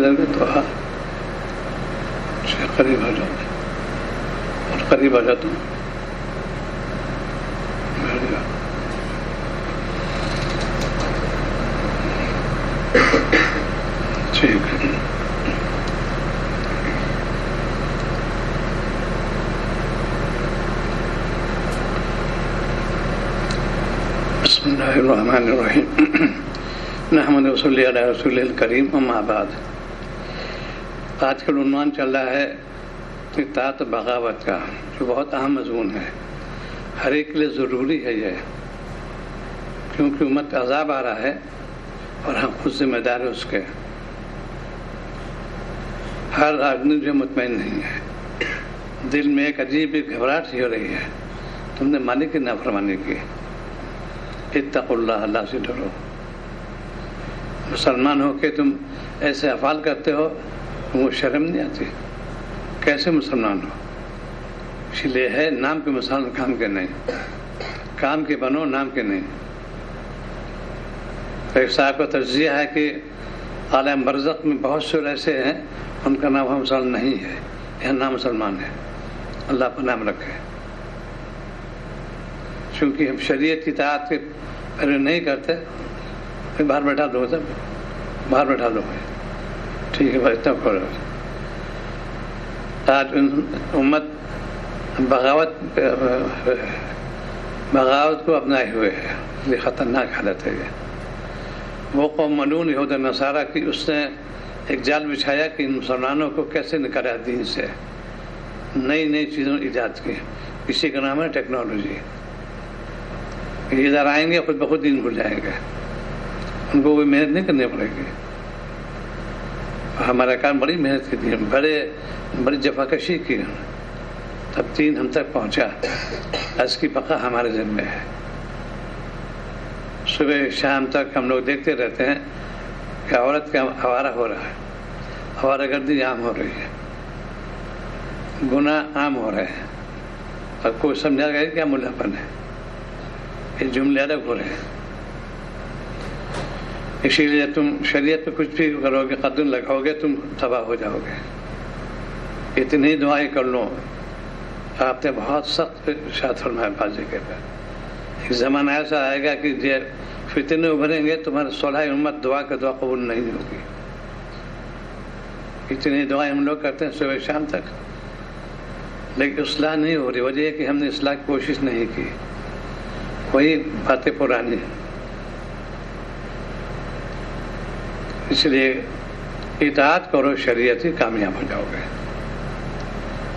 بدل گئے تو قریب ہو جاؤ اور قریب آ جاتا ہوں. ٹھیک ہے. بسم اللہ الرحمن الرحیم. نحمد و صلی علی رسول الکریم. اما بعد. آج کل عنوان چل رہا ہے اطاعت بغاوت کا، جو بہت اہم مضمون ہے، ہر ایک کے لیے ضروری ہے یہ، کیونکہ امت عذاب آ رہا ہے اور ہم خود ذمہ دار ہیں اس کے. ہر آدمی جو مطمئن نہیں ہے، دل میں ایک عجیب گھبراہٹ ہو رہی ہے. تم نے مالک کی نافرمانی کی. اتقوا اللہ، اللہ سے ڈرو. مسلمان ہو کے تم ایسے افعال کرتے ہو، تم کو شرم نہیں آتی؟ کیسے مسلمان ہو؟ اس لیے ہے نام کے مسلمان، کام کے نہیں. کام کے بنو، نام کے نہیں. ایک صاحب کا تجزیہ ہے کہ عالم برزخ میں بہت سے ایسے ہیں ان کا نام مسلمان نہیں ہے، یہ نام مسلمان ہے. اللہ پر نام رکھے. چونکہ ہم شریعت کی اطاعت کے پہلے نہیں کرتے، پھر باہر بیٹھا دو، باہر بیٹھا دو. ٹھیک ہے بھائی، اتنا کھول. آج امت بغاوت کو اپنائے ہوئے ہے. یہ خطرناک حالت ہے. یہ وہ قوم ملعون یہود و نصارہ کی، اس نے ایک جال بچھایا کہ ان مسلمانوں کو کیسے نکالا دین سے. نئی نئی چیزوں ایجاد کی. اسی کا نام ہے ٹیکنالوجی. یہ ادھر آئیں گے خود بخود دین بھول جائیں گے، ان کو کوئی محنت نہیں کرنی پڑے گی. ہمارا کام بڑی محنت کی تھی، بڑی جفاکشی کی، تب دین ہم تک پہنچا. اس کی بقا ہمارے ذمہ ہے. صبح شام تک ہم لوگ دیکھتے رہتے ہیں کہ عورت کا آوارہ ہو رہا ہے، آوارہ گردی عام ہو رہی ہے، گناہ عام ہو رہے ہیں. اور کوئی سمجھا گیا کیا ملا پن ہے؟ یہ جملے الگ ہو رہے ہیں. اسی لیے تم شریعت پہ کچھ بھی کرو گے، قدم لگاؤ گے، تم تباہ ہو جاؤ گے. اتنی دعائیں کر لو. آپ نے بہت سخت ارشاد فرمایا بعض جگہ پہ. ایک زمانہ ایسا آئے گا کہ یہ فتنے ابھریں گے، تمہارے صلح امت دعا کا دعا قبول نہیں ہوگی. اتنی دعائیں ہم لوگ کرتے ہیں صبح شام تک، لیکن اصلاح نہیں ہو رہی. وجہ ہے کہ ہم نے اصلاح کی کوشش نہیں کی. وہی باتیں پرانی. اس لیے اطاعت کرو شریعت کی، کامیاب ہو جاؤ گے.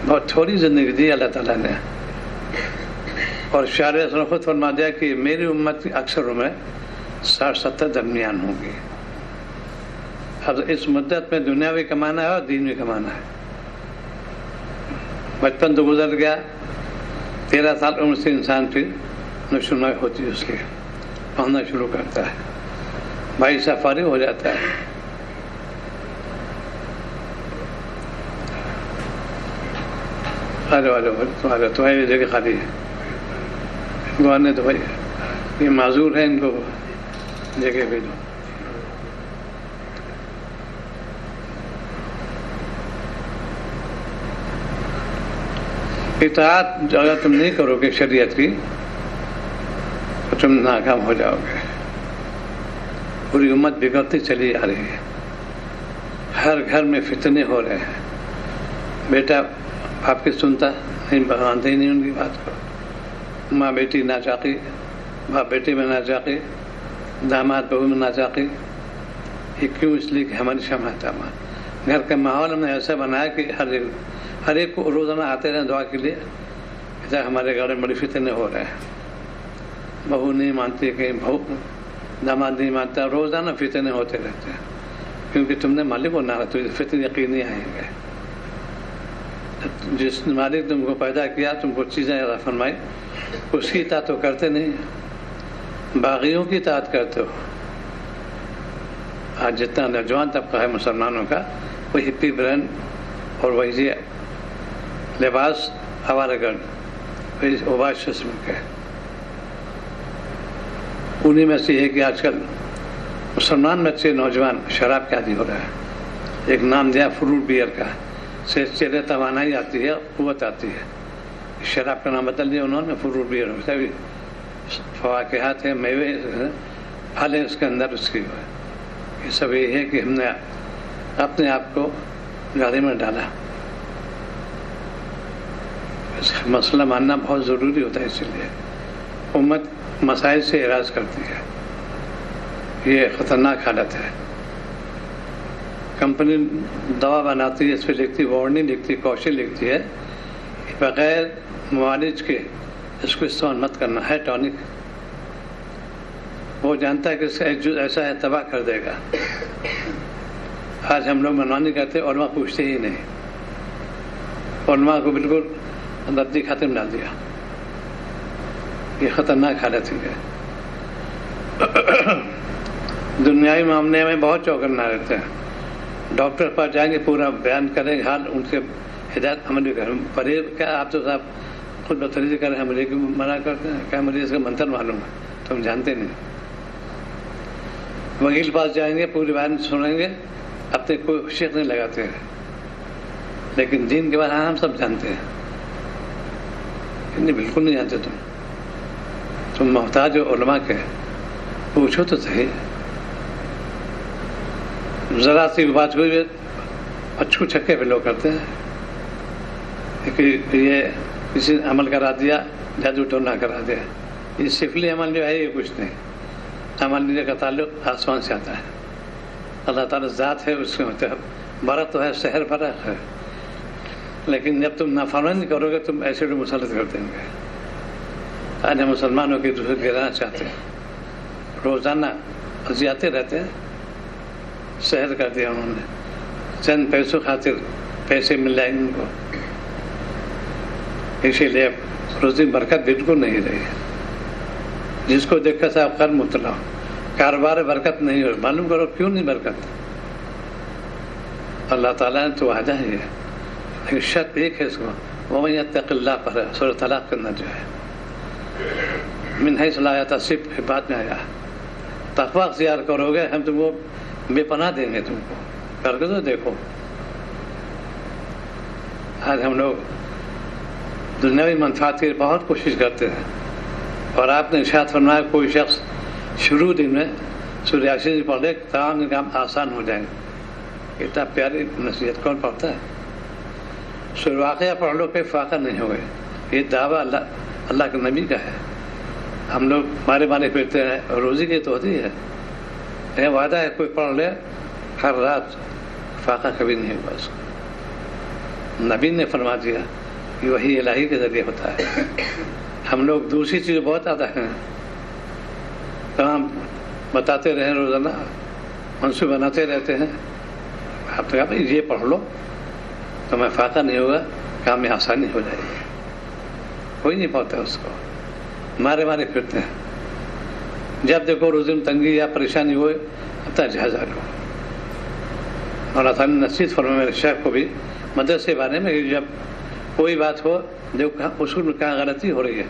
بہت تھوڑی زندگی دی اللہ تعالیٰ نے، اور شارع خود فرما دیا کہ میری امت کی اکثر عمر 60-70 درمیان ہوں گی. اب اس مدت میں دنیا بھی کمانا ہے اور دین بھی کمانا ہے. بچپن تو گزر گیا، 13 سال عمر سے انسان پھر نشوونما ہوتی ہے، اس کی پڑھنا شروع کرتا ہے. 22 سال فارغ ہو جاتا ہے. تمہاری جگہ خالی ہے. گوانے تو بھائی یہ معذور ہیں، ان کو جگہ بھیجو. اطاعت اگر تم نہیں کرو گے شریعت کی تو تم ناکام ہو جاؤ گے. پوری امت بگڑتی چلی آ رہی ہے. ہر گھر میں فتنے ہو رہے ہیں. بیٹا آپ کی سنتا نہیں، مانتے ہی نہیں ان کی بات کو. ماں بیٹی ناچاقی، باپ بیٹے میں ناچاقی، داماد بہو میں ناچاقی. یہ کیوں؟ اس لیے کہ ہماری شماعت گھر کا ماحول ہم نے ایسا بنایا کہ ہر ایک کو روزانہ آتے رہے دعا کے لیے. ہمارے گھر میں بڑی فتنے ہو رہے ہیں. بہو نہیں مانتی، کہیں بہو داماد نہیں مانتا. روزانہ فتنے ہوتے رہتے ہیں، کیونکہ تم نے مالک کو نہ تو فتنے یقینی آئیں گے. جس مالک تم کو پیدا کیا، تم کو چیزیں عطا فرمائی، اس کی اطاعت تو کرتے نہیں، باغیوں کی اطاعت کرتے ہو. آج جتنا نوجوان طبقہ ہے مسلمانوں کا، وہ ہپی برن اور وہی لباس آوارہ گرد، اوباش قسم کے. انہیں میں سے یہ ہے کہ آج کل مسلمان بچے نوجوان شراب کے عادی ہو رہے ہیں. ایک نام دیا فروٹ بیئر کا، سے چہرے توانائی آتی ہے، قوت آتی ہے. شراب کا نام بدل دیا انہوں نے، فروٹ بیئر. فواکہات ہیں، میوے پھل ہیں اس کے اندر، اس کی یہ سب یہ ہے کہ ہم نے اپنے آپ کو گاڑی میں ڈالا. مسئلہ ماننا بہت ضروری ہوتا ہے. اسی لیے امت مسائل سے اعراض کرتی ہے. یہ خطرناک حالت ہے. کمپنی دوا بناتی ہے، اس پہ لکھتی وارننگ لکھتی، کوشش لکھتی ہے بغیر معالج کے اس کو استعمال مت کرنا ہے. ٹونک وہ جانتا ہے کہ اس کا ایسا ہے تباہ کر دے گا. آج ہم لوگ منمانی کرتے، علماء پوچھتے ہی نہیں. علماء کو بالکل ردی ختم ڈال دیا. یہ خطرناک حالت ہے. دنیاوی معاملے میں بہت چوکنا رہتے ہیں. ڈاکٹر پاس جائیں گے، پورا بیان کریں گے حال، ان کے ہدایت عمل بھی کریں. پرہیز کیا آپ تو صاحب خود بتریز کریں، ہم مریض کو منع کرتے ہیں. کیا مریض کا منتر معلوم ہے تو ہم جانتے نہیں. وکیل پاس جائیں گے، پوری بیان سنیں گے، اپنے کوئی شیخ نہیں لگاتے ہیں. لیکن دین کے بارے ہم سب جانتے ہیں. نہیں، بالکل نہیں جانتے. تم محتاج ہو علماء کے، پوچھو تو صحیح. ذرا سی بات ہوئی اچھو چھکے پہ لوگ کرتے ہیں کہ یہ کسی نے عمل کرا دیا، جادو ٹونا کرا دیا. یہ سفلی عمل جو ہے یہ کچھ نہیں. عمل کا تعلق آسمان سے آتا ہے. اللہ تعالیٰ ذات ہے، اس کے مطابق برق تو ہے، شہر فرق ہے. لیکن جب تم نافرمانی کرو گے تم ایسے لوگ مسلط کر دیں گے. آج ہم مسلمانوں کے دوسرے گرانا چاہتے ہیں، روزانہ اذیاتے رہتے ہیں. شہر کر دیا انہوں نے، چند پیسوں خاطر پیسے مل جائیں ان کو. اسی لیے روزی برکت بالکل نہیں رہی. جس کو دیکھ کر صاحب کر مبتلا ہو، کاروبار برکت نہیں ہو. معلوم کرو کیوں نہیں برکت. اللہ تعالیٰ نے تو وعدہ ہی ہے، لیکن شرط ایک ہے اس کو، وَمَن يَتَّقِ اللَّهَ پر سورۃ طلاق کے اندر جو ہے من حیث لا یحتسب کے بعد میں آیا. تقویٰ اختیار کرو گے ہم تم کو بے پناہ دیں گے. تم کو کر کے تو دیکھو. آج ہم لوگ دنیاوی منفعت کی بہت کوشش کرتے ہیں، اور آپ نے ارشاد فرمایا کوئی شخص شروع دن میں سورہ یاسین پڑھ لے تمام کام آسان ہو جائیں گے. اتنا پیاری نصیحت کون پڑھتا ہے؟ سورہ واقعہ پڑھ لو کہ فاقہ نہیں ہوئے. یہ دعویٰ اللہ کے نبی کا ہے. ہم لوگ مارے پھرتے ہیں، روزی کی تو ہوتی ہے. یہ وعدہ ہے کوئی پڑھ لے ہر رات، فاقہ کبھی نہیں ہوگا اس کو. نبی نے فرما دیا کہ وحی الہی کے ذریعے ہوتا ہے. ہم لوگ دوسری چیز بہت آتا ہے، کام بتاتے رہیں، روزانہ منصوبہ بناتے رہتے ہیں. آپ نے کہا بھائی یہ پڑھ لو تو میں فاقہ نہیں ہوگا، کام میں آسانی ہو جائے گی. کوئی نہیں پڑھتا اس کو، مارے پھرتے ہیں. جب دیکھو روزی میں تنگی یا پریشانی ہوئے اپنا جہازہ لو. اللہ تعالیٰ نے نصیحت فرمایا میرے شیخ کو بھی مدرسے بارے میں کہ جب کوئی بات ہو دیکھو اصول میں کہاں غلطی ہو رہی ہے،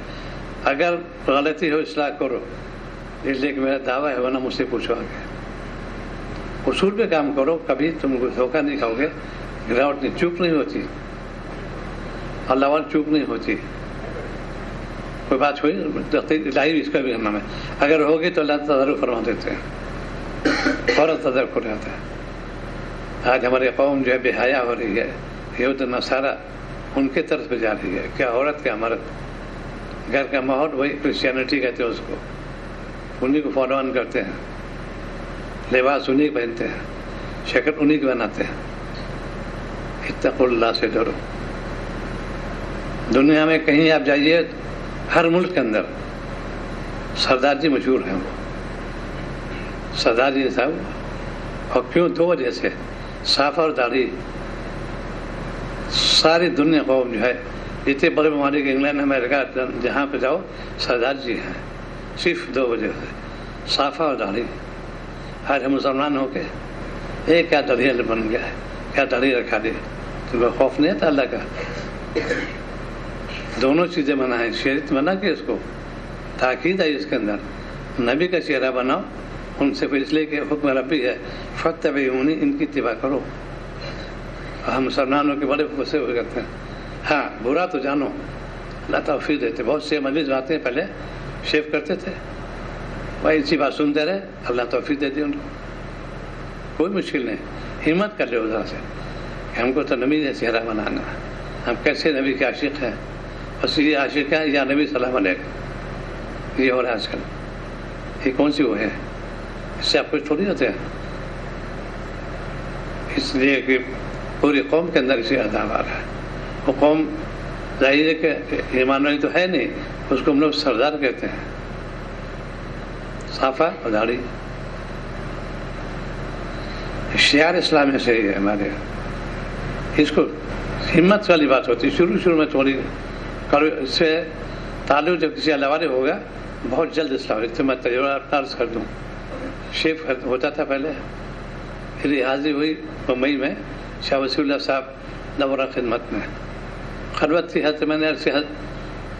اگر غلطی ہو اصلاح کرو. اس لیے کہ میرا دعویٰ ہے، ورنہ مجھ سے پوچھو آگے. اصول پہ کام کرو، کبھی تم کو دھوکہ نہیں کھاؤ گے. گراوٹ نہیں، چوک نہیں ہوتی. اللہ والے چوک نہیں ہوتی. کوئی بات ہوئی الہی اس کا بھی نام ہے، اگر ہوگی تو اللہ تدارک فرما دیتے ہیں، فوراً تدارک ہو جاتا ہے. آج ہماری قوم جو ہے بے حیا ہو رہی ہے. یہود نصارہ ان کے طرف پہ جا رہی ہے. کیا عورت کیا مرد، گھر کا ماحول وہی کرسچینٹی کہتے ہیں اس کو، انہیں کو فالو آن کرتے ہیں. لباس انہیں پہنتے ہیں، شکل انہیں کی بناتے ہیں. اتقوا اللہ سے ڈرو. دنیا میں کہیں آپ جائیے، ہر ملک کے اندر سردار جی مشہور ہیں. وہ سردار جی صاحب، اور کیوں؟ دو وجہ سے، صاف اور داڑھی. ساری دنیا قوم جو ہے اتنے بڑے ممالک انگلینڈ امریکہ جہاں پہ جاؤ سردار جی ہیں. صرف دو وجہ سے، صافہ اور داڑھی. آج ہم مسلمان ہو کے ایک کیا داڑھی بن گیا ہے، کیا داڑھی رکھا دی. تم کو خوف نہیں تھا اللہ کا؟ دونوں چیزیں منع ہیں. شریعت منع کہ اس کو تاکید ہے اس کے اندر. نبی کا چہرہ بناؤ ان سے، اس لیے کہ حکم ربی ہے فاتبعونی، ان کی اتباع کرو. ہم مسلمانوں کے بڑے غصے ہو کرتے ہیں. ہاں برا تو جانو, اللہ توفیق دیتے. بہت سے مریض آتے ہیں پہلے شیو کرتے تھے, بھائی اسی بات سنتے رہے, اللہ توفیق دیتی ان کو, کوئی مشکل نہیں. ہمت کر لو ذرا سے کہ ہم کو تو نبی نے چہرہ بنانا ہے, ہم کیسے نبی کے عاشق ہیں, بس یہ عاشق ہے یا نبی سلام علیکم, یہ ہو رہا ہے آج کل. یہ کون سی وہ ہے, اس سے آپ کچھ تھوڑی ہوتے ہیں. اس لیے کہ پوری قوم کے اندر اسی عذاب آ رہا ہے. وہ قوم ظاہر ہے کہ ایمان والی تو ہے نہیں, اس کو ہم لوگ سردار کہتے ہیں, صافہ اور داڑھی. شعار اسلام میں صحیح ہے ہمارے, اس کو ہمت والی بات ہوتی ہے. شروع میں تھوڑی اس سے تعلق جب کسی اللہ والے ہوگا بہت جلد اسلام. تو میں تجربہ عرض کر دوں, شیف ہوتا تھا پہلے, پھر حاضری ہوئی ممبئی میں شاہ وسیع اللہ صاحب نورہ خدمت میں, خلوت تھی. حضرت میں نے عرض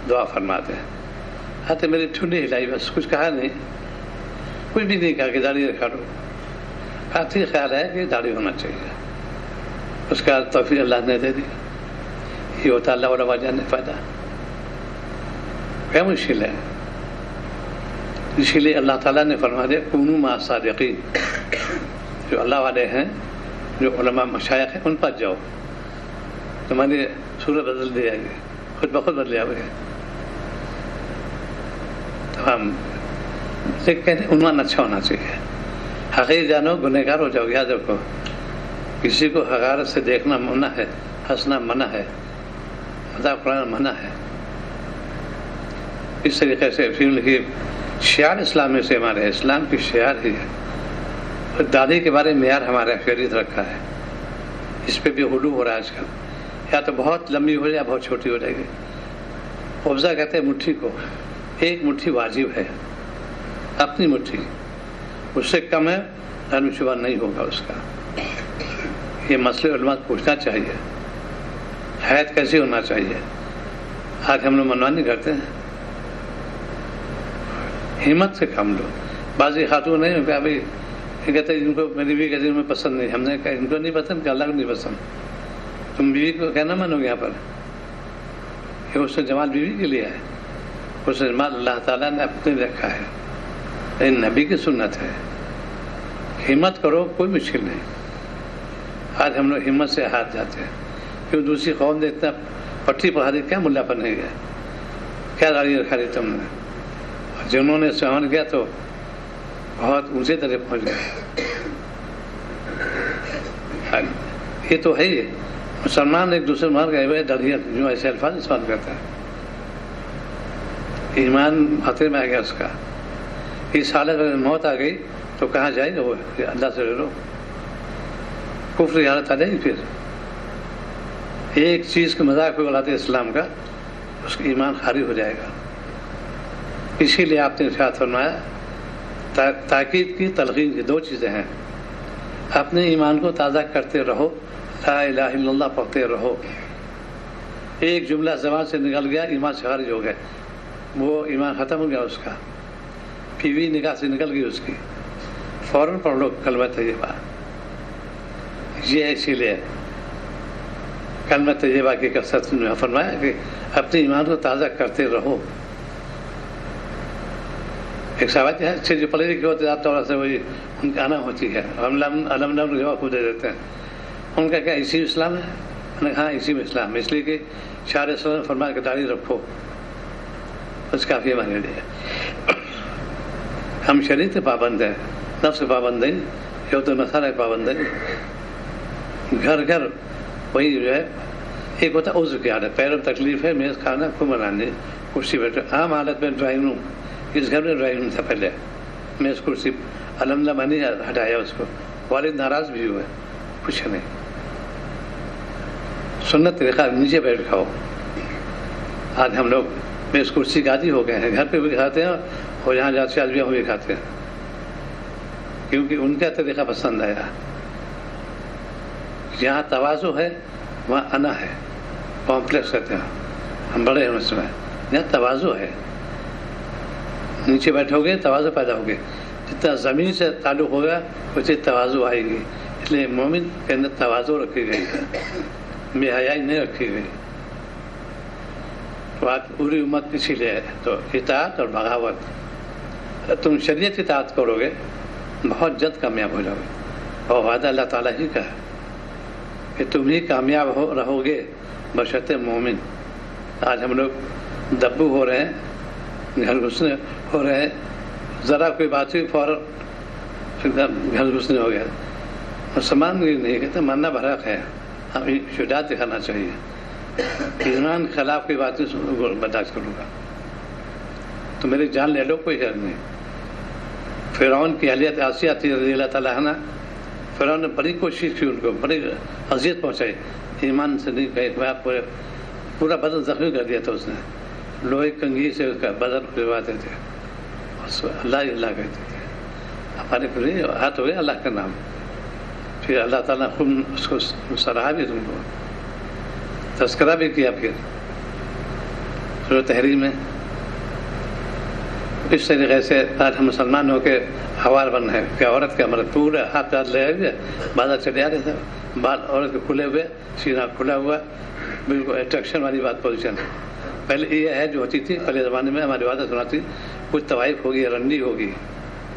دعا فرماتے ہیں. حضرت میری ٹھنڈی ہلائی, بس کچھ کہا نہیں, کچھ بھی نہیں کہا کہ داڑھی رکھا دو. کافی خیال ہے کہ داڑھی ہونا چاہیے. اس کا توفیق اللہ نے دے دی. یہ ہوتا اللہ والا جان فائدہ. کیا مشکل ہے, اسی لیے اللہ تعالیٰ نے فرما دیا کونوا مع الصادقین. جو اللہ والے ہیں, جو علماء مشائخ ہیں, ان پر جاؤ, تمہاری صورت بدل دی جائے گی, خود بخود بدل جاؤ گے. تو ہم کہتے ہیں عنوان اچھا ہونا چاہیے. حقیر جانو گنہگار ہو جاؤ. یاد رکھو, کسی کو حقارت سے دیکھنا منع ہے, ہنسنا منع ہے, مذاق اڑانا منع ہے. اس طریقے سے لکھی شعار اسلام میں سے ہمارے اسلام کی شعار ہی ہے. دادی کے بارے میں معیار ہمارا خیریت رکھا ہے, اس پہ بھی غلو ہو رہا ہے آج کل. یا تو بہت لمبی ہو جائے یا بہت چھوٹی ہو جائے گی. قبضہ کہتے ہیں مٹھی کو, ایک مٹھی واجب ہے, اپنی مٹھی, اس سے کم ہے دھرم شبہ نہیں ہوگا اس کا. یہ مسئلے علماء کو پوچھنا چاہیے. حیات کیسی ہونا چاہیے, آج ہم لوگ منوانی کرتے ہیں. ہمت سے کام لو. بعض خاتون نہیں کہ ابھی کہتے ہیں ان کو میری بیوی کہتی میں پسند نہیں. ہم نے کہا ان کو نہیں پسند کہ اللہ کو نہیں پسند. تم بیوی کو کہنا مانو گے یہاں پر, کہ اس نے جمال بیوی کے لیے ہے, اس نے جمال اللہ تعالیٰ نے اپنے رکھا ہے. لیکن نبی کی سنت ہے. ہمت کرو, کوئی مشکل نہیں. آج ہم لوگ ہمت سے ہاتھ جاتے ہیں, کیوں دوسری قوم نے اتنا پٹھی پڑھا دی, کیا ملا پن ہے گیا, کیا داڑھی رکھا دی تم نے. جنہوں نے سہن کیا تو بہت اونچے درجے پہنچ گئے. یہ تو ہے ہی, مسلمان ایک دوسرے مار گئے ہوئے ڈریا جو ایسے الفاظ استعمال کرتا ہے. ایمان خطرے میں آ گیا اس کا. اس حالت میں موت آ گئی تو کہاں جائے گا وہ, اللہ سے ڈرو. کفر کی حالت آ جائے گی. پھر ایک چیز کا مذاق کو اڑاتے اسلام کا, اس کا ایمان خالی ہو جائے گا. اسی لیے آپ نے ارشاد فرمایا تاکید کی تلقین کی دو چیزیں ہیں. اپنے ایمان کو تازہ کرتے رہو, لا الہ الا اللہ پڑھتے رہو. ایک جملہ زبان سے نکل گیا, ایمان سے خارج ہو گئے, وہ ایمان ختم ہو گیا اس کا. بیوی نگاہ سے نکل گئی اس کی, فوراً پڑھ لو کلمہ طیبہ. یہ اسی لیے کلمہ طیبہ کی کثرت نے فرمایا کہ اپنے ایمان کو تازہ کرتے رہو. ایک صاحب ہے اچھے جو پڑھے لکھے ہوتے ہیں, آپ تھوڑا سا وہی ان کی آنا ہوتی ہے, علم جواب خود دے دیتے ہیں. ان کا کیا اسی میں اسلام ہے؟ انہوں نے کہا ہاں اسی میں اسلام ہے, اس لیے کہ شاعر اسلام نے فرمایا کہ داڑھی رکھو, بس کافی ہمارے لیے. ہم شریعت کے پابند ہیں, نفس کے پابند نہیں, یہود و نصارہ کے پابند ہیں. گھر گھر وہی جو ہے, ایک ہوتا ہے عذر کی حالت, پیروں تکلیف ہے, میز کھانا کو منانے, کرسی بیٹھے. عام حالت میں ڈرائنگ روم, اس گھر میں ڈرائنگ روم تھا پہلے, میز کرسی الحمدللہ میں نے ہٹایا اس کو. والد ناراض بھی ہوئے, کچھ نہیں. سنت طریقہ نیچے بیٹھ کھاؤ. آج ہم لوگ میز کرسی کا عادی ہو گئے ہیں, گھر پہ بھی کھاتے ہیں اور یہاں جاتے شادیاں ہوئے کھاتے ہیں, کیونکہ ان کا طریقہ پسند آیا. جہاں تواضع ہے وہاں انا ہے, کمپلیکس کہتے ہیں, ہم بڑے ہیں اس میں. یہاں تواضع ہے, نیچے بیٹھو گے تواضع پیدا ہوگی. جتنا زمین سے تعلق ہوگا اتنی تواضع آئے گی. اس لیے مومن کے اندر تواضع رکھی گئی ہے، بے حیائی نہیں رکھی گئی. بات پوری امت اسی لیے ہے. تو اطاعت اور بغاوت، تم شریعت اطاعت کرو گے بہت جلد کامیاب ہو جاؤ گے، اور وعدہ اللہ تعالیٰ ہی کا ہے کہ تم ہی کامیاب رہو گے بشرط مومن. آج ہم لوگ دبو ہو رہے ہیں، گھر گھسنے ہو رہے ہیں، ذرا کوئی بات ہوئی فوراً گھر گھسنے ہو گیا. مسلمان نہیں کہتے ماننا برحق ہے، ہمیں شجاعت دکھانا چاہیے. ایمان کے خلاف کوئی بات برداشت کروں گا تو میری جان لے لو، کوئی حرج نہیں. فرعون کی اہلیت آسیہ تھی رضی اللہ تعالیٰ عنہ، فرعون نے بڑی کوشش کی، ان کو بڑی اذیت پہنچائی، ایمان سے نہیں کہے، پورا بدن زخمی کر دیا تھا اس نے. لوہے کنگھی سے اس کا بدن کھلواتے تھے، اللہ اللہ کہتے تھے. ہمارے کو ہاتھ ہو گیا اللہ کا نام. پھر اللہ تعالیٰ خود اس کو سراہا بھی، تم کو تذکرہ بھی کیا. پھر سورۃ تحریم میں اس طریقے سے آج ہم مسلمان ہو کے ہوار بن ہے کہ عورت کا مرد پورے ہاتھ لے گئے، بازار چلے آ رہے تھے، بال عورت کے کھلے ہوئے، سینہ کھلا ہوا، بالکل اٹریکشن والی بات پوزیشن. پہلے یہ ہے جو ہوتی تھی پہلے زمانے میں، ہماری عادت سناتی کچھ طوائف ہوگی، رنڈی ہوگی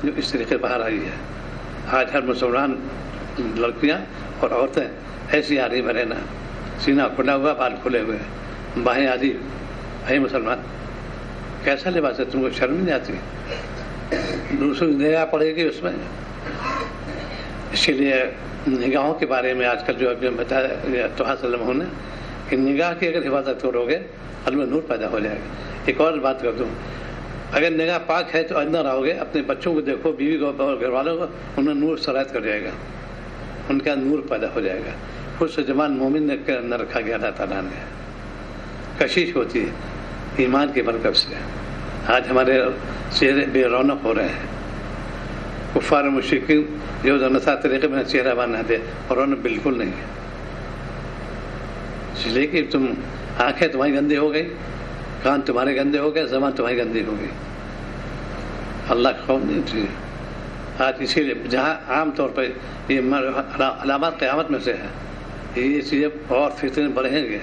جو اس طریقے باہر آئی ہے. آج ہر مسلمان لڑکیاں اور عورتیں ایسی آ رہی بھرے نا، سینہ کھلا ہوا، بال کھلے ہوئے، باہیں آدھی. ہے مسلمان کیسا لباس ہے؟ تم کو شرم نہیں آتی؟ دوسری نگاہ پڑے گی اس میں. اسی لیے نگاہوں کے بارے میں آج کل جو بتایا تو وسلم نے کہ نگاہ کی اگر حفاظت کرو گے قلب میں نور پیدا ہو جائے گا. ایک اور بات کر دوں، اگر نگاہ پاک ہے تو اندر آؤ گے، اپنے بچوں کو دیکھو، بیوی کو اور گھر والوں کو، انہیں نور سرایت کر جائے گا، ان کا نور پیدا ہو جائے گا. خود سے زمان مومن کے اندر رکھا گیا اللہ تعالیٰ نے. کشش ہوتی ہے ایمان کی برکت سے. آج ہمارے چہرے بے رونق ہو رہے ہیں. کفار مشرکین جو نسا طریقے میں چہرہ بنا دے، اور رونق بالکل نہیں ہے. اس لیے کہ تم آنکھیں تمہاری گندی ہو گئی، کان تمہارے گندے ہو گئے، زبان تمہاری گندی ہو گئی. اللہ کا خوف نہیں تھی. آج اسی لیے جہاں عام طور پر یہ علامات قیامت میں سے ہے، یہ چیزیں اور فتنے بڑھیں گے.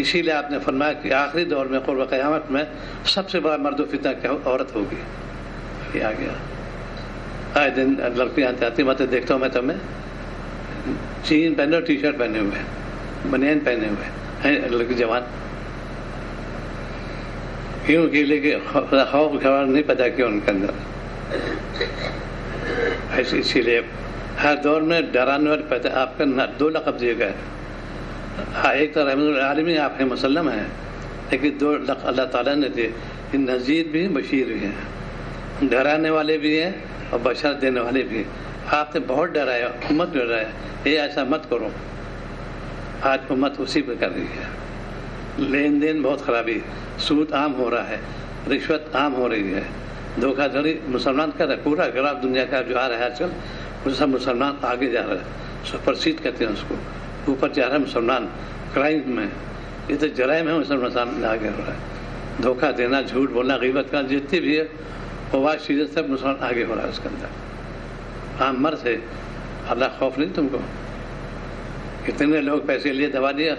اسی لیے آپ نے فرمایا کہ آخری دور میں قرب قیامت میں سب سے بڑا مرد و فتنہ کیا عورت ہوگی. یہ آ گیا. آئے دن لڑکیاں آتی میں دیکھتا ہوں، میں تمہیں جین پہنے ہوئے، ٹی شرٹ پہنے ہوئے، بنین پہنے ہوئے ہیں لڑکی جوان. کیوں کہ لیکن خوف گھبراہٹ نہیں پیدا کیا ان کے اندر. اسی لیے ہر دور میں ڈرانے والے پیدا. آپ کا دو لقب دیے گئے، ایک تو رحمت العالمین آپ ہیں، مسلم ہیں، لیکن دو اللہ تعالیٰ نے دیے، نذیر بھی ہیں، بشیر بھی ہیں. ڈرانے والے بھی ہیں اور بشارت دینے والے بھی ہیں. آپ نے بہت ڈرایا، امت ڈرایا، یہ ایسا مت کرو. آج امت اسی پہ کر رہی ہے. لین دین بہت خرابی، سود عام ہو رہا ہے، رشوت عام ہو رہی ہے، دھوکہ دھڑی مسلمان کا پورا گراف دنیا کا جو آ رہا ہے آج کل، وہ سب مسلمان آگے جا رہا ہے. سپر سیٹ کہتے ہیں اس کو، اوپر جا رہا ہے مسلمان کرائم میں. یہ تو جرائم ہے مسلمان آگے ہو رہا ہے. دھوکہ دینا، جھوٹ بولنا، غیبت کرنا، جتنی بھی ہے فواش چیزیں سب مسلمان آگے ہو رہا ہے اس کے اندر. عام مرض ہے. اللہ خوف نہیں تم کو؟ کتنے لوگ پیسے لیے دوا دیا،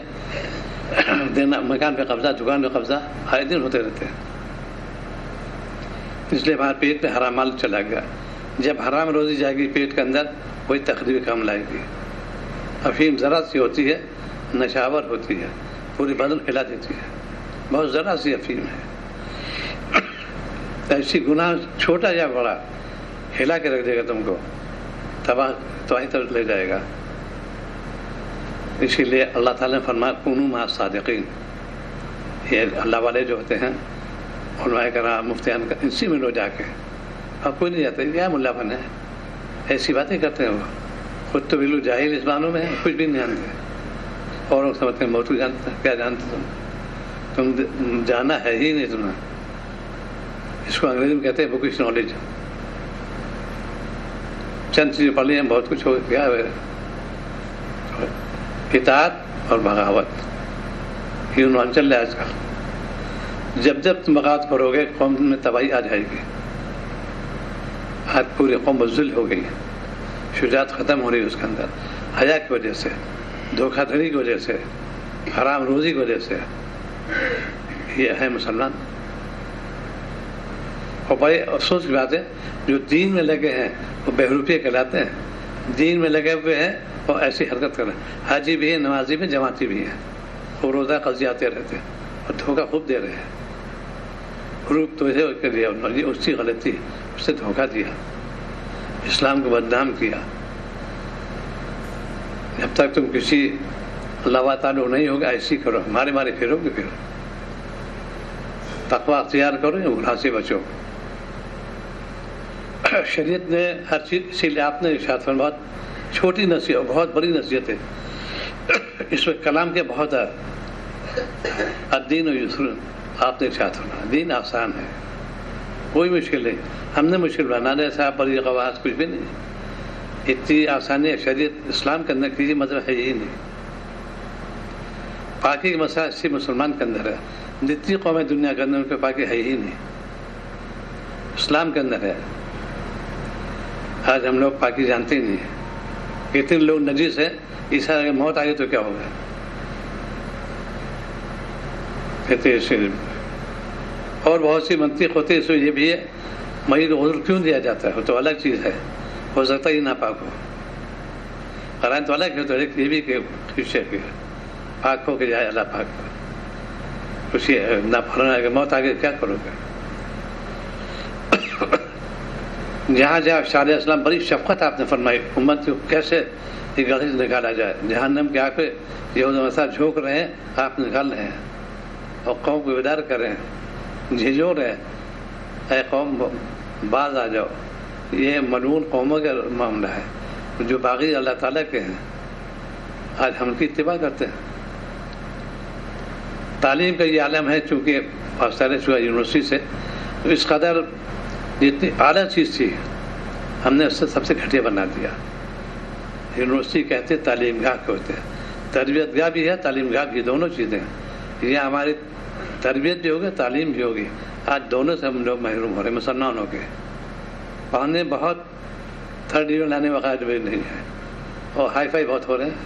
دینا، مکان پہ قبضہ، دکان پہ قبضہ، آئے دن ہوتے رہتے ہیں. اس لیے ہمارے پیٹ پہ حرام مال چلا گیا. جب حرام روزی جائے گی پیٹ کے اندر، وہی تقریبی کام لائے گی. افیم ذرا سی ہوتی ہے، نشاور ہوتی ہے، پوری بدن ہلا دیتی ہے. بہت ذرا سی افیم ہے. ایسی گناہ چھوٹا یا بڑا ہلا کے رکھ دے گا تم کو، تباہ تباہی طرف لے جائے گا. اسی لیے اللہ تعالیٰ نے فرمایا کونوا مع الصادقین. یہ اللہ والے جو ہوتے ہیں، علماء کرام، مفتیان کا، اسی میں لو جا کے. اب کوئی نہیں جاتا کیا ملا بن ہے، ایسی باتیں کرتے ہیں. وہ خود تو بالکل جاہل اس معنوں میں ہے، کچھ بھی نہیں جانتے. اور لوگ سمجھتے ہیں بہت کچھ جانتے ہیں. کیا جانتے تم جانا ہے ہی نہیں تمہیں. اس کو انگریزی میں کہتے ہیں بکش نالج. چند چیزیں پڑھ لی ہیں، بہت کچھ ہو گیا ہے. اطاعت اور بغاوت، یہ عنوان چل رہا ہے آج کل. جب جب تم بغاوت کرو گے قوم میں تباہی آ جائے گی. آج پوری قوم بذل ہو گئی، شجاعت ختم ہو رہی ہے اس کے اندر، حیا کی وجہ سے، دھوکہ دھڑی کی وجہ سے، حرام روزی کی وجہ سے. یہ ہے مسلمان. اور بڑے افسوس کی بات ہے جو دین میں لگے ہیں وہ بہروپیے کہلاتے ہیں. دین میں لگے ہوئے ہیں اور ایسی حرکت کر رہے ہیں. حاجی بھی ہیں، نمازی بھی، جماعتی بھی ہیں، وہ روزہ قضی آتے رہتے ہیں اور دھوکہ خوب دے رہے ہیں. حروف تو کے لیا اس کی غلطی، اس سے دھوکہ دیا، اسلام کو بدنام کیا. جب تک تم کسی اللہ تعالیٰ نہیں ہوگا ایسی کرو، مارے مارے پھرو گے، پھر تقوی اختیار کرو یا گناہ سے بچو. شریعت نے ہر چیز، اسی لیے آپ نے ارشاد فرمایا بہت چھوٹی نصیحت، بہت بڑی نصیحت ہے. اس میں کلام کے بہت ہے. الدین و یسر، آپ نے ارشاد فرمایا دین آسان ہے، کوئی مشکل نہیں. ہم نے مشکل بنانے سے بڑی قواعد کچھ بھی نہیں. اتنی آسانی شریعت اسلام کے اندر کسی مذہب ہے ہی نہیں. پاکی کا مسئلہ اسی مسلمان کے اندر ہے. جتنی قومیں دنیا کے اندر ان کے پاکی ہے ہی نہیں، اسلام کے اندر ہے. آج ہم لوگ پاکی جانتے ہی نہیں. کتنے لوگ نجیس ہیں، عیسیٰ اگر موت آئی تو کیا ہوگا. اور بہت سی منطق ہوتی ہے. اس میں یہ بھی ہے مریض کو عذر کیوں دیا جاتا ہے، وہ تو الگ چیز ہے. ہو سکتا ہی ناپاک ہو، قرآن تو الگ ہے. تو ایک یہ بھی کہ پاک ہو کے جائے اللہ پاک ہو. کچھ نہ پڑھنا ہے کہ موت آگے کیا کرو گے. جہاں جہاں علیہ السلام بڑی شفقت آپ نے فرمائی امت کو کیسے یہ گڑھے سے نکالا جائے. جہنم کے آگ پہ یہود و نصارہ جھونک رہے ہیں، آپ نکال رہے ہیں اور قوم کو بیدار کر رہے ہیں، جھنجھوڑ رہے ہیں اے قوم باز آ جاؤ. یہ ملعون قوموں کا معاملہ ہے جو باغی اللہ تعالیٰ کے ہیں. آج ہم کی اتباع کرتے ہیں. تعلیم کا یہ عالم ہے چونکہ پاکستان چکا یونیورسٹی سے، تو اس قدر جتنی اعلیٰ چیز تھی ہم نے اس سے سب سے گھٹیا بنا دیا. یونیورسٹی کہتے تعلیم گاہ کے ہوتے ہیں. تربیت گاہ بھی ہے، تعلیم گاہ بھی، دونوں چیزیں. یہ ہماری تربیت بھی ہوگی، تعلیم بھی ہوگی. آج دونوں سے ہم لوگ محروم ہو رہے ہیں مسلمان ہو کے. پڑھنے بہت تھرڈ ڈویژن لانے وغیرہ بھی نہیں ہے اور ہائی فائی بہت ہو رہے ہیں.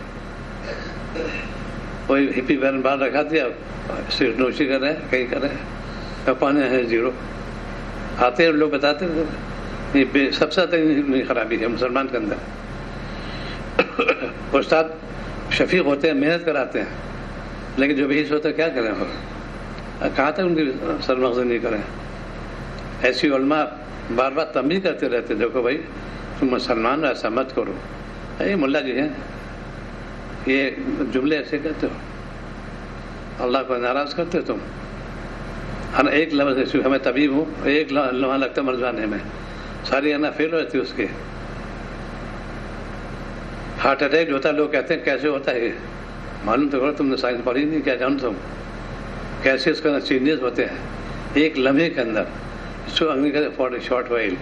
کوئی ہپی بین بال رکھا دیا، صرف نوشی کر رہے ہیں، کہیں کر رہے ہیں اور پڑھنے ہیں زیرو. آتے ہیں لوگ بتاتے ہیں یہ سب سے زیادہ خرابی ہے مسلمان کے اندر. استاد شفیق ہوتے ہیں، محنت کراتے ہیں، لیکن جو بھی ہوتا ہے کیا کریں، کہاں تک ان کی سرمغزی نہیں کریں. ایسی علماء بار بار تنبیہ کرتے رہتے دیکھو بھائی تم مسلمان ایسا مت کرو. یہ ملا جی ہیں، یہ جملے ایسے کہتے ہو، اللہ کو ناراض کرتے ہو تم. ہر ایک لفظ ہمیں طبیب ہوں، ایک لمحہ لگتا مر جانے میں، ساری انا فیل ہوتی اس کی. ہارٹ اٹیک ہوتا ہے، لوگ کہتے ہیں کیسے ہوتا ہے. معلوم تو کرو، تم نے سائنس پڑھی نہیں، کیا جانو تم کیسے اس کا چینجز ہوتے ہیں ایک لمحے کے اندر. اس کو انگریزی کہتے ہیں فار شارٹ وائل،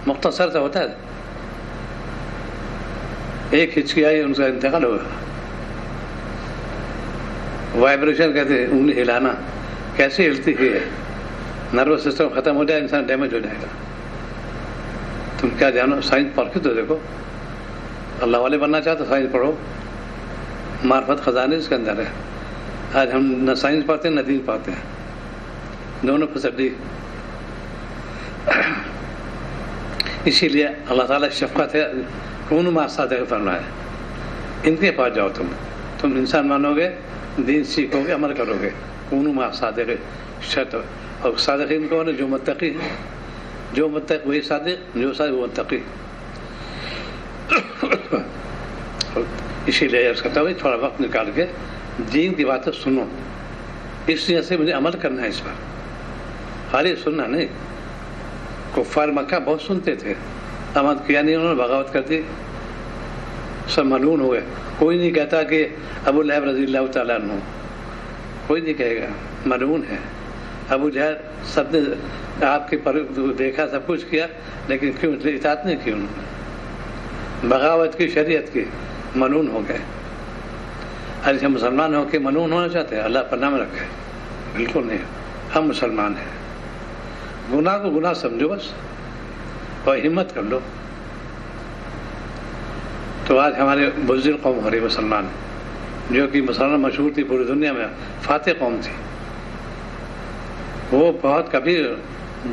مختصر سا ہوتا ہے. ایک ہچکی آئی ان کا انتقال ہوا. وائبریشن کہتے ہیں انگلی ہلانا، کیسے ہلتی ہے، نروس سسٹم ختم ہو جائے، انسان ڈیمیج ہو جائے گا. تم کیا جانو، سائنس پڑھ کے تو دیکھو. اللہ والے بننا چاہتے سائنس پڑھو، معرفت خزانے اس کے اندر ہے. آج ہم نہ سائنس پڑھتے ہیں نہ دین پڑھتے ہیں، دونوں فسڈی. اسی لیے اللہ تعالیٰ شفقت ہے، کونوا مع الصادقین فرمایا ان کے پاس جاؤ. تم انسان مانو گے، دین سیکھو گے، عمل کرو گے. کونوا مع الصادقین. شرط اور صادقین کون ہے؟ جو متقی ہے. جو متقی وہی صادق، جو صادق وہ متقی. اسی لیے عرض کرتا ہوں تھوڑا وقت نکال کے دین کی باتیں سنو. اس لیے سے مجھے عمل کرنا ہے اس پر، خالی سننا نہیں. کفار مکہ بہت سنتے تھے، عمل کیا نہیں، انہوں نے بغاوت کر دی، سب ملعون ہوئے. کوئی نہیں کہتا کہ ابو لہب رضی اللہ تعالیٰ عنہ، کوئی نہیں کہے گا، ملعون ہے. ابو جہل سب نے آپ کے پر دیکھا، سب کچھ کیا، لیکن کیوں اطاعت نہیں کی انہوں نے، بغاوت کی، شریعت کی، ملعون ہو گئے. آج ہم مسلمان ہو کے ملعون ہونا چاہتے ہیں؟ اللہ پر نام رکھے، بالکل نہیں. ہم مسلمان ہیں. گناہ کو گناہ سمجھو بس، اور ہمت کر لو. تو آج ہمارے بزدل قوم ہو رہی مسلمان، جو کہ مسلمان مشہور تھی پوری دنیا میں، فاتح قوم تھی، وہ بہت کبھی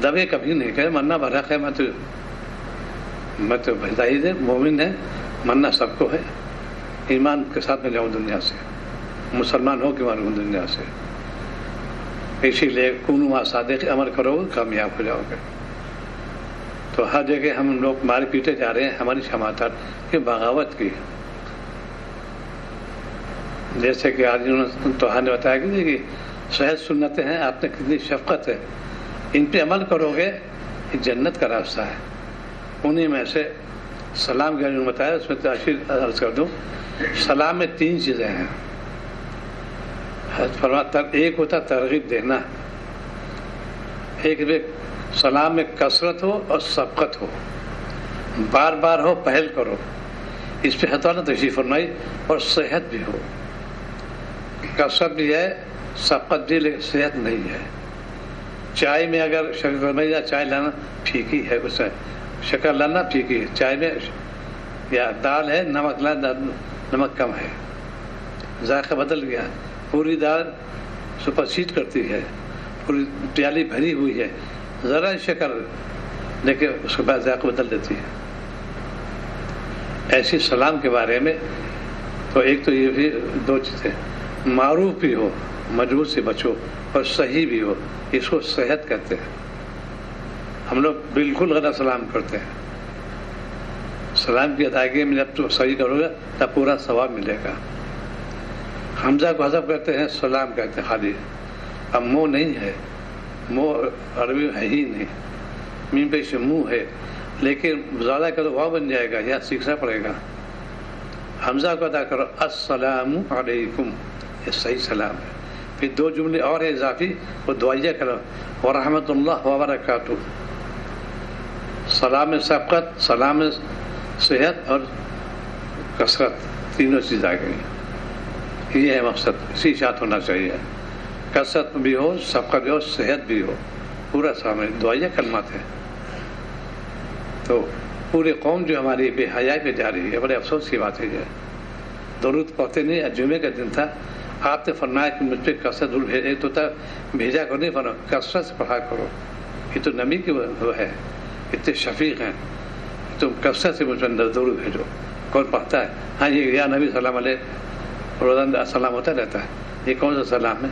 دبے کبھی نہیں کہے مرنا برحق ہے، میں تو ہدایت ہے، مومن ہے، مرنا سب کو ہے، ایمان کے ساتھ میں جاؤں دنیا سے، مسلمان ہو کے ماروں دنیا سے، اسی لیے کونوا مع صادق عمل کرو گے کامیاب ہو جاؤ گے۔ تو ہر جگہ ہم لوگ مارے پیٹے جا رہے ہیں ہماری شماتت کی بغاوت کی، جیسے کہ آج توحان نے بتایا کہ صحیح سنتیں ہیں، آپ نے کتنی شفقت ہے، ان پہ عمل کرو گے یہ جنت کا راستہ ہے۔ انہیں میں سے سلام کے نے بتایا، اس میں تشریح عرض کر دوں، سلام میں 3 چیزیں ہیں۔ فرماتا ایک ہوتا ترغیب دینا، ایک سلام میں کثرت ہو اور سبقت ہو، بار بار ہو، پہل کرو، اس پہ حضرت نے تشریف فرمائی، اور صحت بھی ہو، کثرت بھی ہے، سبقت بھی، لیکن صحت نہیں ہے۔ چائے میں اگر شکر فرمائی یا چائے لانا پھیکی ہے، اس میں شکر لانا پھیکی ہے، چائے میں یا دال ہے نمک لانا نمک کم ہے، ذائقہ بدل گیا، پوری دال سپرسیڈ کرتی ہے، پوری پیالی بھری ہوئی ہے، ذرا شکر لیکن اس کے بعد ذائقہ بدل دیتی ہے۔ ایسی سلام کے بارے میں تو ایک تو یہ بھی 2 چیزیں، معروف بھی ہو، مجبور سے بچو، اور صحیح بھی ہو، اس کو صحت کہتے ہیں۔ ہم لوگ بالکل غلط سلام کرتے ہیں، سلام کی ادائیگی میں جب تو صحیح کرو گے تب پورا ثواب ملے گا۔ حمزہ کو حذف کرتے ہیں، سلام کہتے ہیں خالی، اب منہ نہیں ہے، منہ عربی ہے ہی نہیں، میم پیش منہ ہے، لیکن زیادہ کرو واو بن جائے گا یا سیکھنا پڑے گا۔ حمزہ کو ادا کرو السلام علیکم، یہ صحیح سلام ہے۔ پھر 2 جملے اور ہیں اضافی، وہ دعائیہ کرو، ورحمۃ اللہ وبرکاتہ، سلام میں سبقت، سلام میں صحت اور کثرت، تینوں چیز آ گئی۔ یہ ہے مقصد، اسی ساتھ ہونا چاہیے، کثرت بھی ہو، سبقت بھی ہو، صحت بھی ہو، پورا سامنے دعائیہ کلمات ہے۔ تو پورے قوم جو ہماری بے حیائی پہ جا رہی ہے، بڑے افسوس کی بات ہے یہ، درود پڑھتے نہیں۔ جمعے کا دن تھا، آپ نے فرمایا کہ مجھ پہ کثرت ایک تو تھا بھیجا کرو، نہیں فرمایا کثرت سے پڑھا کرو، یہ تو نبی کی وہ ہے، اتنے شفیق ہیں، تم کثرت سے مجھ پر درود بھیجو۔ کون پڑھتا ہے؟ ہاں یہ یا نبی سلام علیہ روزانہ سلام ہوتا رہتا ہے، یہ کون سا سلام ہے؟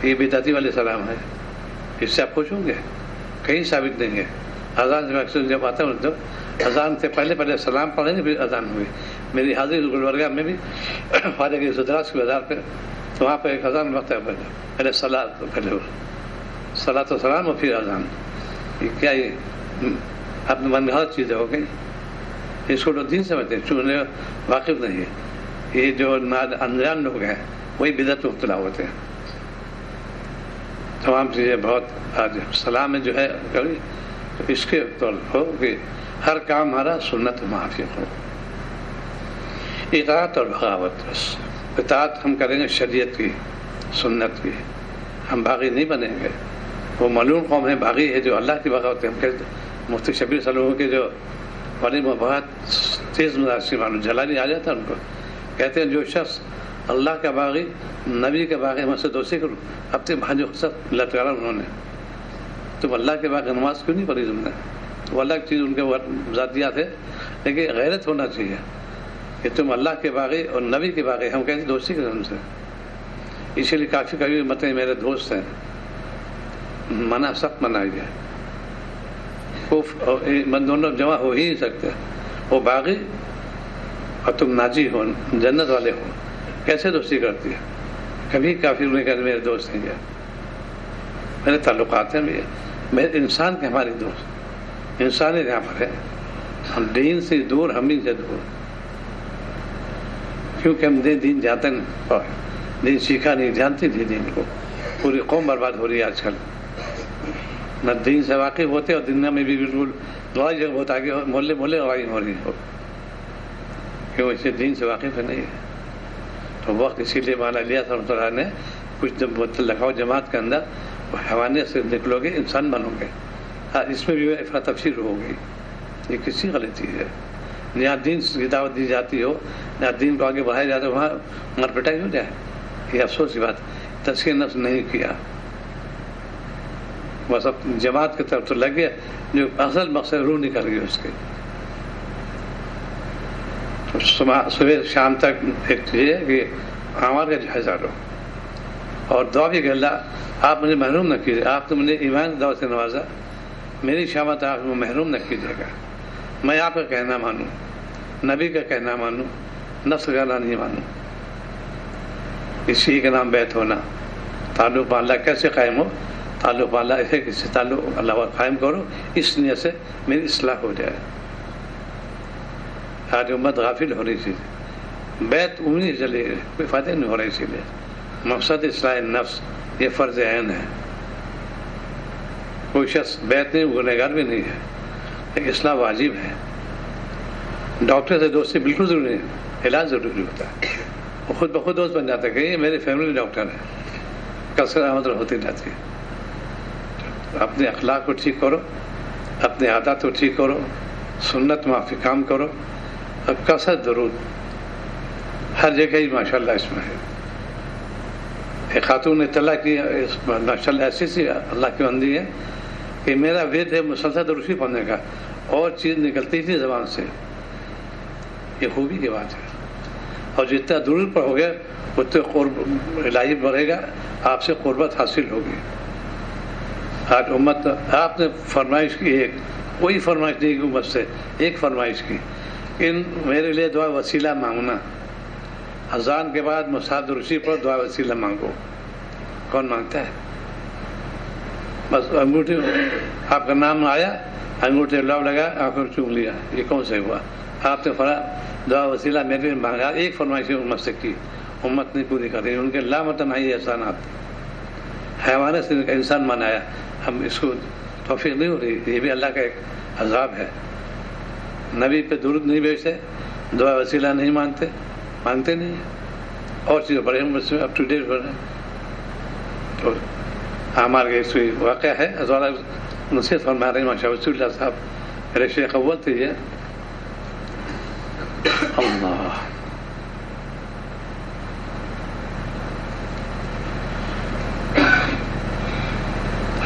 یہ بدعتی والے سلام ہے، اس سے آپ پوچھوں گے کہیں ثابت نہیں ہے۔ اذان سے اکثر جب آتا ہوں تو اذان سے پہلے سلام پڑھیں گے، پھر اذان ہوئی۔ میری حاضری گلبرگہ میں بھی خواجہ کی سدراس کے بازار پہ، تو وہاں پہ ایک اذان وقت ہے، پہلے صلاۃ و سلام اور پھر اذان۔ یہ کیا یہ اپنے من میں ہر چیزیں ہو گئی، اس کو لوگ دین سمجھتے ہیں، چونکہ واقف نہیں ہے۔ یہ جو انجان لوگ ہیں وہی بدعت میں مبتلا ہوتے ہیں۔ تمام چیزیں بہت آج سلام میں جو ہے تو اس کے طور ہو کہ ہر کام ہمارا سنت و موافق ہو، اطاعت اور بغاوت۔ بس اطاعت ہم کریں گے شریعت کی، سنت کی، ہم باغی نہیں بنیں گے۔ وہ ملعون قوم ہے، باغی ہے، جو اللہ کی بغاوت ہے۔ ہم کہتے مفتی شبیر صلی اللہ علیہ وسلم کے جو بڑی بہت تیز مزاج سے معلوم جلالی آ جاتا ہے ان کو، کہتے ہیں جو شخص اللہ کا باغی، نبی کے باغی، ہم سے دوستی کروں، اپنے بھاجو سب لٹکارا انہوں نے، تم اللہ کے باغی نماز کیوں نہیں پڑھی تم نے؟ وہ اللہ کی چیز ان کے ذاتیات ہے، لیکن غیرت ہونا چاہیے کہ تم اللہ کے باغی اور نبی کے باغی، ہم کہتے ہیں دوستی کریں ان سے۔ اسی لیے کافی کبھی متیں میرے دوست ہیں، منع سخت منع ہے، دونوں جمع ہو ہی نہیں سکتے، وہ باغی اور تم ناجی ہو، جنت والے ہو، کیسے دوستی کرتی ہے؟ کبھی کافی نے کہا میرے دوست ہیں، میرے تعلقات ہیں، میرے انسان کے ہمارے دوست، انسان یہاں پر ہے، ہم دین سے دور، ہم ہی سے دور، کیونکہ ہم دین جانتے نہیں، دین سیکھا نہیں، جانتے نہیں دین کو۔ پوری قوم برباد ہو رہی ہے آج کل، نہ دین سے واقف ہوتے، اور دنیا میں بھی بالکل دعائی جگہ بہت آگے محلے لڑائی ہو رہی ہو، کیوں اسے دین سے واقف ہے نہیں ہے۔ تو وقت اسی لیے مولانا الیاس رحمۃ اللہ نے کچھ لکھاؤ جماعت کے اندر، حیوانیت سے نکلو گے انسان بنو گے، اس میں بھی افراد تفسیر ہو گئی، یہ کسی غلطی ہے۔ جہاں دین کی دعوت دی جاتی ہو، جہاں دین کو آگے بڑھایا جاتا ہے، وہاں مر پٹائی ہو جائے، یہ افسوس کی بات. تزکیہ نفس نہیں کیا، بس اب جماعت کی طرف تو لگ گیا جو اصل مقصد روح نکل گئی اس کے. صبح شام تک ایک یہ ہے کہ اعمال کا جائزہ لو اور دعا بھی کہ اللہ آپ مجھے محروم نہ کیجیے، آپ نے مجھے ایمان دعوت سے نوازا، میری شامت آپ کو محروم نہ کیجیے گا. میں آپ کا کہنا مانوں، نبی کا کہنا مانوں، نفس کا نہیں مانوں. اسی کا نام بیت ہونا. تعلق اللہ کیسے قائم ہو؟ تعلق اللہ ایسے کسی تعلق اللہ قائم کرو، اس نیت سے میری اصلاح ہو جائے. آج امت غافل ہو رہی تھی، بیت امید چلے کوئی فائدہ نہیں ہو رہا. اسی لیے مقصد اصلاح نفس یہ فرض عین ہے. کوئی شخص بیت نہیں، گنہگار بھی نہیں ہے، لیکن اصلاح واجب ہے. ڈاکٹر سے دوستی بالکل ضروری ہے، علاج ضروری ہوتا ہے. وہ خود بخود دوست بن جاتا ہے کہ یہ میرے فیملی ڈاکٹر ہے، کثرت آمد ہوتی رہتی ہے. اپنے اخلاق کو ٹھیک کرو، اپنے عادات کو ٹھیک کرو، سنت معافی کام کرو، اور کثرت درود ہر جگہ ہی ماشاء اللہ اس میں ہے. ایک خاتون نے طلاق کی، ماشاء اللہ ایسی سی اللہ کی بندی ہے کہ میرا وید ہے مسلسل درود پڑھنے کا، اور چیز نکلتی تھی زبان سے. یہ خوبی کی بات ہے. اور جتنا درود پڑھو گے اتنے قرب الہی بڑھے گا، آپ سے قربت حاصل ہوگی. آج امت آپ نے فرمائش کی، ایک کوئی فرمائش نہیں کی امت سے، ایک فرمائش کی کہ میرے لیے دعا وسیلہ مانگنا. اذان کے بعد مصحف درشی پر دعا وسیلہ مانگو. کون مانگتا ہے؟ بس انگوٹھی آپ کا نام آیا، انگوٹھی لو لگا، آنکھوں چوم لیا، یہ کون سے ہوا؟ آپ نے دعا وسیلہ میرے لیے مانگا. ایک فرمائش امت سے کی، امت نہیں پوری کر رہی. ان کے لامتناہی احسانات حیوانات سے انسان منایا، ہم اس کو توفیق نہیں ہو رہی. یہ بھی اللہ کا ایک عذاب ہے. نبی پہ درود نہیں بھیجتے، دعا وسیلہ نہیں مانگتے نہیں، اور چیزیں بڑے اپ ٹو ڈیٹ ہو رہے ہیں. تو ہمارے اس واقعہ ہے نصیحت فرما رہے ہیں ماشاء رسول اللہ صاحب، میرے شیخ اول تھے یہ.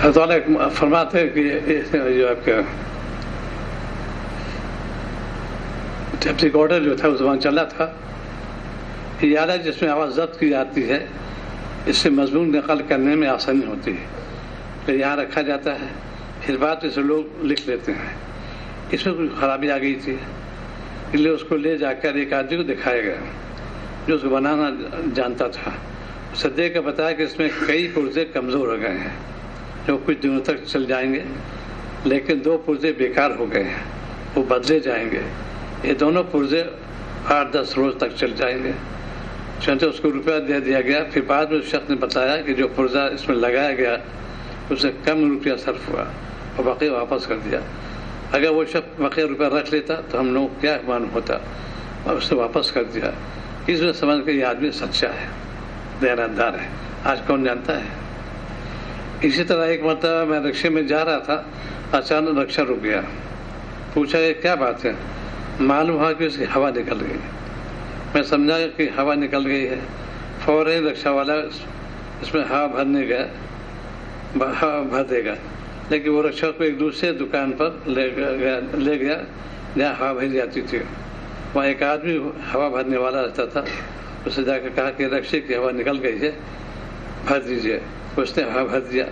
اللہ فرماتے ہیں کہ جو آپ کا ٹیپ ریکارڈر جو تھا اس زمان چلا تھا، یہ آلہ جس میں آواز ضبط کی جاتی ہے، اس سے مضمون نقل کرنے میں آسانی ہوتی ہے. پھر یہاں رکھا جاتا ہے، پھر بعد میں سے لوگ لکھ لیتے ہیں. اس میں کچھ خرابی آ گئی تھی، اس لیے اس کو لے جا کر ایک آدمی کو دکھایا گیا جو اس کو بنانا جانتا تھا. اسے دیکھ کر بتایا کہ اس میں کئی پرزے کمزور ہو گئے ہیں جو کچھ دنوں تک چل جائیں گے، لیکن 2 پرزے بیکار ہو گئے ہیں، وہ بدلے جائیں گے. یہ دونوں پرزے 8-10 روز تک چل جائیں گے. چنانچہ اس کو روپیہ دے دیا گیا. پھر بعد میں اس شخص نے بتایا کہ جو پرزہ اس میں لگایا گیا اسے کم روپیہ صرف ہوا اور باقی واپس کر دیا. اگر وہ شخص باقی روپیہ رکھ لیتا تو ہم لوگ کیا معلوم ہوتا، اور اسے واپس کر دیا. اس میں سمجھ کے یہ آدمی سچا ہے، دیانتدار ہے. آج کون جانتا ہے؟ اسی طرح ایک مرتبہ میں رکشے میں جا رہا تھا، اچانک رکشہ رک گیا. پوچھا کہ کیا بات ہے؟ معلوم ہوا کہ اس کی ہوا نکل گئی. میں سمجھا کہ ہوا نکل گئی ہے. فوراً رکشہ والا اس میں ہوا بھرنے گیا، ہوا بھر دے گا. لیکن وہ رکشہ کو ایک دوسرے دکان پر لے گیا جہاں ہوا بھری جاتی تھی. وہاں ایک آدمی ہوا بھرنے والا رہتا تھا. اسے جا کے کہا کہ رکشے کی ہوا نکل گئی ہے، بھر دیجیے. اس نے ہوا بھر دیا،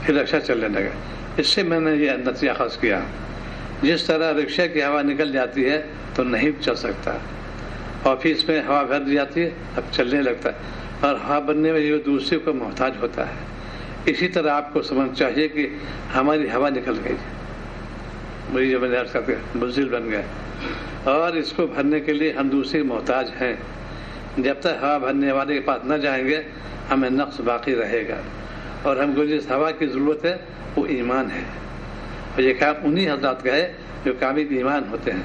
پھر رکشہ چلنے لگا. اس سے میں نے یہ نتیجہ اخذ کیا، جس طرح رکشہ کی ہوا نکل جاتی ہے تو نہیں چل سکتا، اور پھر اس میں ہوا بھر دی جاتی ہے اب چلنے لگتا ہے، اور ہوا بننے میں یہ دوسرے کو محتاج ہوتا ہے. اسی طرح آپ کو سمجھ چاہیے کہ ہماری ہوا نکل گئی، مجھے جو میں نے عرض کرتے بزدل بن گئے، اور اس کو بھرنے کے لیے ہم دوسرے محتاج ہیں. جب تک ہوا بھرنے والے کے پاس نہ جائیں گے ہمیں نقص باقی رہے گا. اور ہم کو جس ہوا کی ضرورت ہے وہ ایمان ہے، اور یہ کام انہی حضرات کا ہے جو کامل ایمان ہوتے ہیں.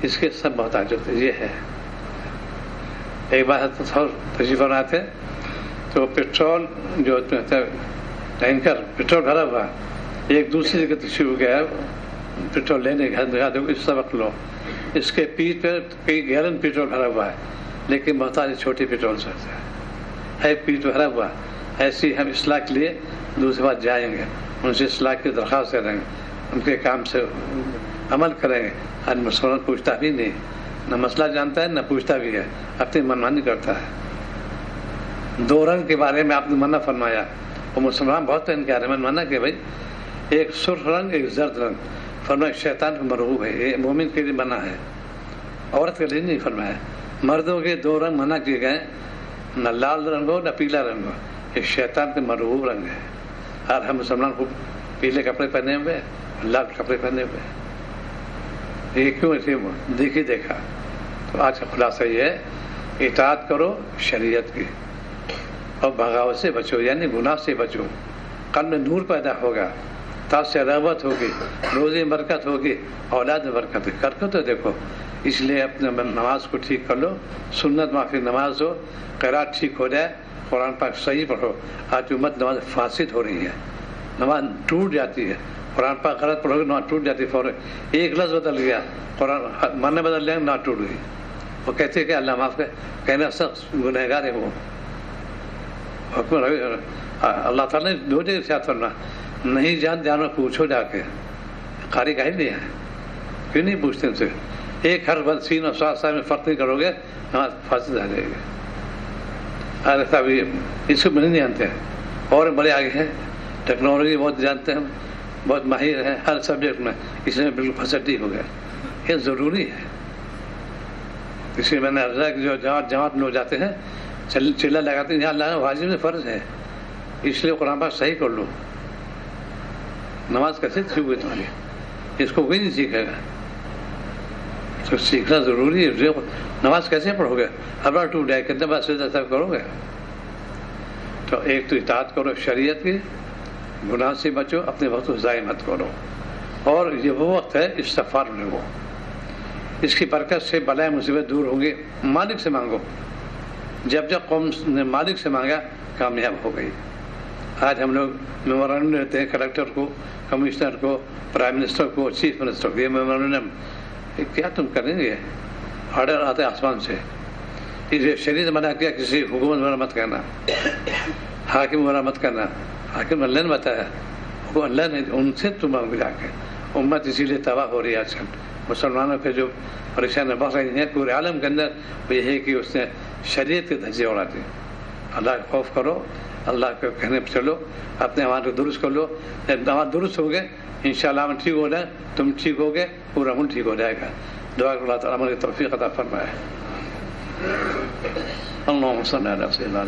اس کے سب محتاج ہوتے ہیں. یہ ہے. ایک بار تشریف فرما تھے تو پٹرول جو ٹینکر پٹرول بھرا ہوا، ایک دوسری جگہ تشریف گیا پٹرول لینے گیا. اس سبق لو، اس کے پیٹ پر کئی گیلن پیٹرول بھرا ہوا ہے لیکن محتاج چھوٹی پیٹرول سے ہے پیٹ بھرا ہوا. ایسے ہی ہم اصلاح کے لیے دوسری بات جائیں گے, ان سے اصلاح کی درخواست کریں گے, ان کے کام سے عمل کریں گے. آج مسلمان پوچھتا بھی نہیں, نہ مسئلہ جانتا ہے نہ پوچھتا بھی ہے, اپنی منمانی کرتا ہے. 2 رنگ کے بارے میں آپ نے منع فرمایا, وہ مسلمان بہت انکار ہے. منع کہ بھائی ایک سرخ رنگ ایک زرد رنگ, فرمایا شیطان کو مرغوب ہے, یہ مومن کے لیے منع ہے, عورت کے لیے نہیں فرمایا. مردوں کے 2 رنگ منع کیے گئے, نہ لال رنگ ہو نہ پیلا رنگ ہو, یہ شیطان کے مرغوب رنگ ہے. اور ہم مسلمان کو پیلے کپڑے پہنے ہوئے, لال کپڑے پہنے ہوئے, یہ کیوں اسے دیکھا. تو آج کا خلاصہ یہ ہے, اطاعت کرو شریعت کی اور بغاوت سے بچو, یعنی گناہ سے بچو. قلب میں نور پیدا ہوگا, تاج سے رغبت ہوگی, روزی برکت ہوگی, اولاد میں برکت ہوگی. کر کے تو دیکھو. اس لیے اپنے نماز کو ٹھیک کر لو, سنت معافی نماز ہو, قرات ٹھیک ہو جائے, قرآن پاک صحیح پڑھو. آج امت نماز فاسد ہو رہی ہے, نماز ٹوٹ جاتی ہے. قرآن پاک غلط پڑھو گے نماز ٹوٹ جاتی ہے فوراً. ایک لفظ بدل گیا, قرآن معنی بدل لیں گے نماز ٹوٹ گئی. وہ کہتے ہیں کہ اللہ معاف کر, کہنا سخت گنہگار ہے وہ. اللہ تعالیٰ نے 2 جگہ ارشاد فرمایا, نہیں جانو پوچھو جا کے. قاری کا ہی نہیں ہے, کیوں نہیں پوچھتے ان سے؟ ایک ہر بل سین اور 7 میں فرق نہیں کرو گے, نماز فاسد آ جائے گی. ارے صاحب اس کو نہیں جانتے ہیں, اور بڑے آگے ہیں, ٹیکنالوجی بہت جانتے ہیں, بہت ماہر ہیں ہر سبجیکٹ میں, اس میں بالکل فسٹی ہو گیا. یہ ضروری ہے. اس لیے میں نے عرض کہ جو جماعت میں ہو جاتے ہیں چلہ لگاتے ہیں, اللہ واجب میں فرض ہے, اس لیے قرآن پاک صحیح کر لو. نماز کیسے سیکھ گئی تمہاری, اس کو کوئی نہیں سیکھے گا. تو سیکھنا ضروری ہے. نماز کیسے پڑھو گے, ابر ٹوٹ جائے, کتنے بار سجدہ سب کرو گے. تو ایک تو اطاعت کرو شریعت کی, گناہ سے بچو, اپنے وقت کو ضائع مت کرو. اور یہ وہ وقت ہے استغفار لو, اس کی برکت سے بلائے مصیبت دور ہوں گے. مالک سے مانگو, جب قوم نے مالک سے مانگا کامیاب ہو گئی. آج ہم لوگ میمورنڈم لیتے ہیں, کلکٹر کو, کمشنر کو, پرائم منسٹر کو, چیف منسٹر کو. یہ میمورنڈم کیا تم کریں گے, آرڈر آتے آسمان سے. شریعت منع کیا کسی حکومت میں مت کرنا, حاکم میں مت کرنا. حاکم اللہ نے بتایا, وہ اللہ نے, ان سے تم مانگو جا کے. امت اسی لیے تباہ ہو رہی ہے آج کل. مسلمانوں پہ جو پریشانی بڑھ رہی ہیں پورے عالم کے اندر, وہ یہ ہے کہ اس نے شریعت کے دھجے اڑا دی. اللہ کا خوف کرو, اللہ کے کہنے پہ چلو, اپنے عمل کو درست کر لو. جب عمل درست ہو گئے انشاءاللہ ہم ٹھیک ہو جائے, تم ٹھیک ہو گئے, پورا ملک ٹھیک ہو جائے گا. دعا کرو اللہ تعالیٰ ہماری توفیق عطا فرمائے. اللهم صل على سيدنا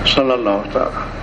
صلى الله تعالى